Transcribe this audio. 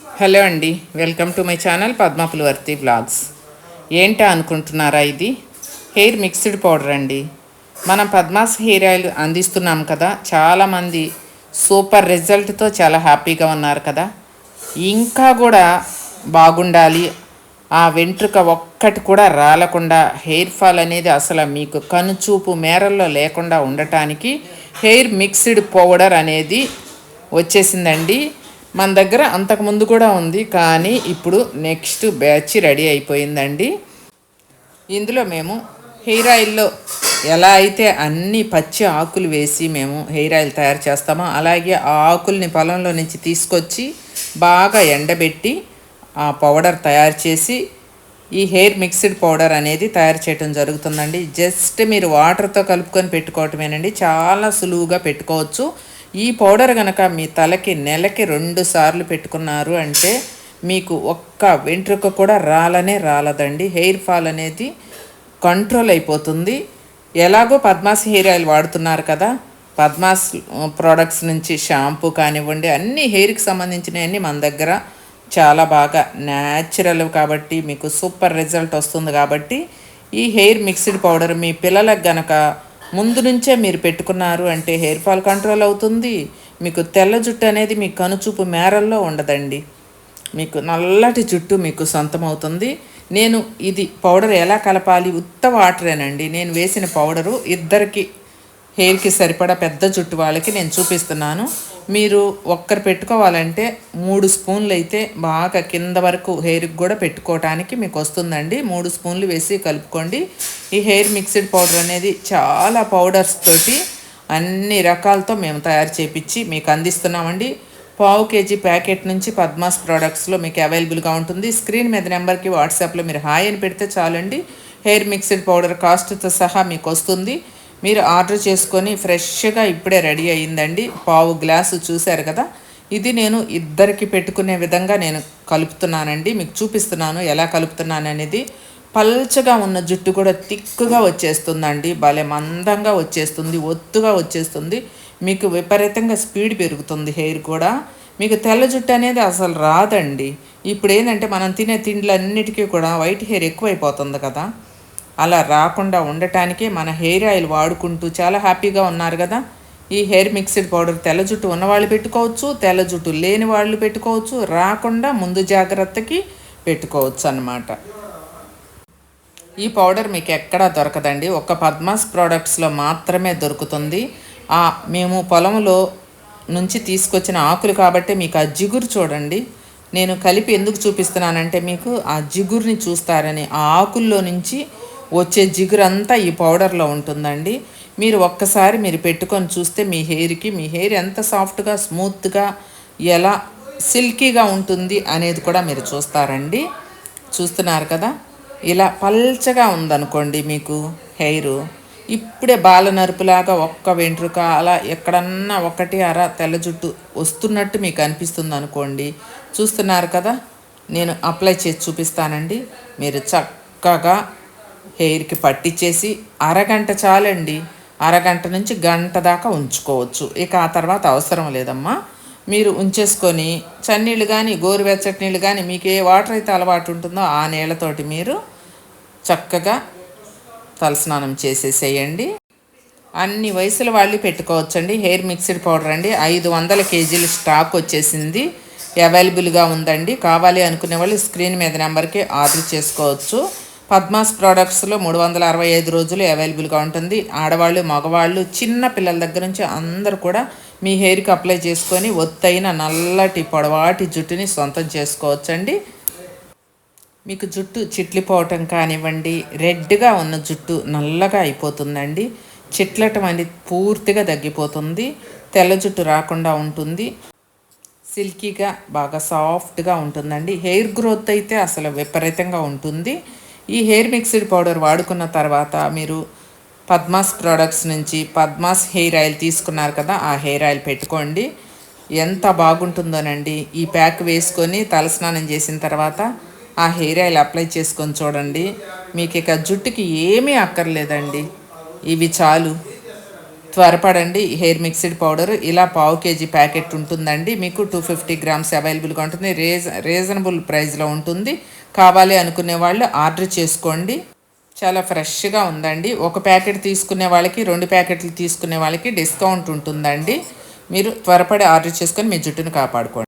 Hello అండి, welcome to my channel Padmapulavarthi blogs. ఏంటా అనుకుంటున్నారా? ఇది హెయిర్ మిక్స్డ్ పౌడర్ అండి. మనం పద్మాస్ హెయిర్ ఆయిల్ అందిస్తున్నాం కదా, చాలామంది సూపర్ రిజల్ట్తో చాలా హ్యాపీగా ఉన్నారు కదా. ఇంకా కూడా బాగుండాలి, ఆ వెంట్రుక ఒక్కటి కూడా రాలకుండా, హెయిర్ ఫాల్ అనేది అసలు మీకు కనుచూపు మేరల్లో లేకుండా ఉండటానికి హెయిర్ మిక్స్డ్ పౌడర్ అనేది వచ్చేసిందండి. మన దగ్గర అంతకుముందు కూడా ఉంది, కానీ ఇప్పుడు నెక్స్ట్ బ్యాచ్ రెడీ అయిపోయిందండి. ఇందులో మేము హెయిర్ ఆయిల్లో ఎలా అయితే అన్ని పచ్చి ఆకులు వేసి మేము హెయిర్ ఆయిల్ తయారు చేస్తామో, అలాగే ఆ ఆకుల్ని పొలంలో నుంచి తీసుకొచ్చి బాగా ఎండబెట్టి ఆ పౌడర్ తయారు చేసి ఈ హెయిర్ మిక్స్డ్ పౌడర్ అనేది తయారు చేయడం జరుగుతుందండి. జస్ట్ మీరు వాటర్తో కలుపుకొని పెట్టుకోవటమేనండి, చాలా సులువుగా పెట్టుకోవచ్చు. ఈ పౌడర్ కనుక మీ తలకి నెలకి 2 సార్లు పెట్టుకున్నారు అంటే మీకు ఒక్క వెంట్రుక కూడా రాలదండి. హెయిర్ ఫాల్ అనేది కంట్రోల్ అయిపోతుంది. ఎలాగో పద్మాస్ హెయిర్ ఆయిల్ వాడుతున్నారు కదా, పద్మాస్ ప్రోడక్ట్స్ నుంచి షాంపూ కానివ్వండి, అన్ని హెయిర్కి సంబంధించినవన్నీ మన దగ్గర చాలా బాగా న్యాచురల్ కాబట్టి మీకు సూపర్ రిజల్ట్ వస్తుంది. కాబట్టి ఈ హెయిర్ మిక్స్డ్ పౌడర్ మీ పిల్లలకు గనక ముందు నుంచే మీరు పెట్టుకున్నారు అంటే హెయిర్ ఫాల్ కంట్రోల్ అవుతుంది. మీకు తెల్ల జుట్టు అనేది మీ కనుచూపు మేరల్లో ఉండదండి. మీకు నల్లటి జుట్టు మీకు సొంతమవుతుంది. నేను ఇది పౌడర్ ఎలా కలపాలి, ఉత్త వాటరేనండి. నేను వేసిన పౌడరు ఇద్దరికి హెయిర్కి సరిపడా పెద్ద జుట్టు వాళ్ళకి నేను చూపిస్తున్నాను. మీరు ఒక్కరు పెట్టుకోవాలంటే 3 స్పూన్లు అయితే బాగా కింద వరకు హెయిర్కి కూడా పెట్టుకోవటానికి మీకు వస్తుందండి. 3 స్పూన్లు వేసి కలుపుకోండి. ఈ హెయిర్ మిక్స్డ్ పౌడర్ అనేది చాలా పౌడర్స్ తోటి అన్ని రకాలతో మేము తయారు చేపించి మీకు అందిస్తున్నామండి. 1/2 kg ప్యాకెట్ నుంచి పద్మాస్ ప్రోడక్ట్స్లో మీకు అవైలబుల్గా ఉంటుంది. స్క్రీన్ మీద నెంబర్కి వాట్సాప్లో మీరు హాయ్ అని పెడితే చాలండి. హెయిర్ మిక్స్డ్ పౌడర్ కాస్ట్తో సహా మీకు వస్తుంది. మీరు ఆర్డర్ చేసుకొని ఫ్రెష్గా ఇప్పుడే రెడీ అయ్యిందండి. 1/2 గ్లాసు చూశారు కదా, ఇది నేను ఇద్దరికి పెట్టుకునే విధంగా నేను కలుపుతున్నానండి. మీకు చూపిస్తున్నాను ఎలా కలుపుతున్నాను అనేది. పల్చగా ఉన్న జుట్టు కూడా తిక్కుగా వచ్చేస్తుందండి, భలే మందంగా వచ్చేస్తుంది, ఒత్తుగా వచ్చేస్తుంది. మీకు విపరీతంగా స్పీడ్ పెరుగుతుంది హెయిర్ కూడా. మీకు తెల్ల జుట్టు అనేది అసలు రాదండి. ఇప్పుడు ఏంటంటే మనం తినే తిండ్లన్నిటికీ కూడా వైట్ హెయిర్ ఎక్కువైపోతుంది కదా, అలా రాకుండా ఉండటానికే మన హెయిర్ ఆయిల్ వాడుకుంటూ చాలా హ్యాపీగా ఉన్నారు కదా. ఈ హెయిర్ మిక్స్డ్ పౌడర్ తెల్ల జుట్టు ఉన్నవాళ్ళు పెట్టుకోవచ్చు, తెల్ల జుట్టు లేని వాళ్ళు పెట్టుకోవచ్చు, రాకుండా ముందు జాగ్రత్తకి పెట్టుకోవచ్చు అన్నమాట. ఈ పౌడర్ మీకు ఎక్కడా దొరకదండి, ఒక్క పద్మాస్ ప్రోడక్ట్స్లో మాత్రమే దొరుకుతుంది. మేము పొలంలో నుంచి తీసుకొచ్చిన ఆకులు కాబట్టి మీకు ఆ జిగురు చూడండి. నేను కలిపి ఎందుకు చూపిస్తున్నానంటే మీకు ఆ జిగురుని చూస్తారని. ఆ ఆకుల్లో నుంచి వచ్చే జిగురంతా ఈ పౌడర్లో ఉంటుందండి. మీరు ఒక్కసారి మీరు పెట్టుకొని చూస్తే మీ హెయిర్ ఎంత సాఫ్ట్గా స్మూత్గా ఎలా సిల్కీగా ఉంటుంది అనేది కూడా మీరు చూస్తారండి. చూస్తున్నారు కదా, ఇలా పల్చగా ఉందనుకోండి మీకు హెయిరు, ఇప్పుడే బాల నరుపులాగా ఒక్క వెంట్రుక అలా ఎక్కడన్నా ఒకటి అర తెల్ల జుట్టు వస్తున్నట్టు మీకు అనిపిస్తుంది అనుకోండి. చూస్తున్నారు కదా, నేను అప్లై చేసి చూపిస్తానండి. మీరు చక్కగా హెయిర్కి పట్టించేసి అరగంట చాలండి, అరగంట నుంచి గంట దాకా ఉంచుకోవచ్చు. ఇక ఆ తర్వాత అవసరం లేదమ్మా. మీరు ఉంచేసుకొని చన్నీళ్ళు కానీ గోరువెచ్చటి నీళ్ళు కానీ మీకు ఏ వాటర్ అయితే అలవాటు ఉంటుందో ఆ నీళ్ళతోటి మీరు చక్కగా తలస్నానం చేసేసేయండి. అన్ని వయసుల వాళ్ళు పెట్టుకోవచ్చండి. హెయిర్ మిక్స్డ్ పౌడర్ అండి, 500 kgలు స్టాక్ వచ్చేసింది, అవైలబుల్గా ఉందండి. కావాలి అనుకునే వాళ్ళు స్క్రీన్ మీద నెంబర్కి ఆర్డర్ చేసుకోవచ్చు. పద్మాస్ ప్రోడక్ట్స్లో 365 రోజులు అవైలబుల్గా ఉంటుంది. ఆడవాళ్ళు, మగవాళ్ళు, చిన్న పిల్లల దగ్గర నుంచి అందరూ కూడా మీ హెయిర్కి అప్లై చేసుకొని ఒత్తైన నల్లటి పొడవాటి జుట్టుని సొంతం చేసుకోవచ్చండి. మీకు జుట్టు చిట్లిపోవటం కానివ్వండి, రెడ్గా ఉన్న జుట్టు నల్లగా అయిపోతుందండి, చిట్లటం అనేది పూర్తిగా తగ్గిపోతుంది, తెల్ల జుట్టు రాకుండా ఉంటుంది, సిల్కీగా బాగా సాఫ్ట్గా ఉంటుందండి. హెయిర్ గ్రోత్ అయితే అసలు విపరీతంగా ఉంటుంది. ఈ హెయిర్ మిక్స్డ్ పౌడర్ వాడుకున్న తర్వాత మీరు పద్మాస్ ప్రోడక్ట్స్ నుంచి పద్మాస్ హెయిర్ ఆయిల్ తీసుకున్నారు కదా, ఆ హెయిర్ ఆయిల్ పెట్టుకోండి. ఎంత బాగుంటుందోనండి. ఈ ప్యాక్ వేసుకొని తలస్నానం చేసిన తర్వాత ఆ హెయిర్ ఆయిల్ అప్లై చేసుకొని చూడండి. మీకు ఇక జుట్టుకి ఏమీ అక్కర్లేదండి, ఇవి చాలు. త్వరపడండి. హెయిర్ మిక్స్డ్ పౌడర్ ఇలా పావు కేజీ ప్యాకెట్ ఉంటుందండి. మీకు 250 గ్రామ్స్ అవైలబుల్గా ఉంటుంది. రీజనబుల్ ప్రైస్లో ఉంటుంది. కావాలి అనుకునే వాళ్ళు ఆర్డర్ చేసుకోండి. చాలా ఫ్రెష్గా ఉందండి. ఒక ప్యాకెట్ తీసుకునే వాళ్ళకి 2 ప్యాకెట్లు తీసుకునే వాళ్ళకి డిస్కౌంట్ ఉంటుందండి. మీరు త్వరపడి ఆర్డర్ చేసుకొని మీ జుట్టును కాపాడుకోండి.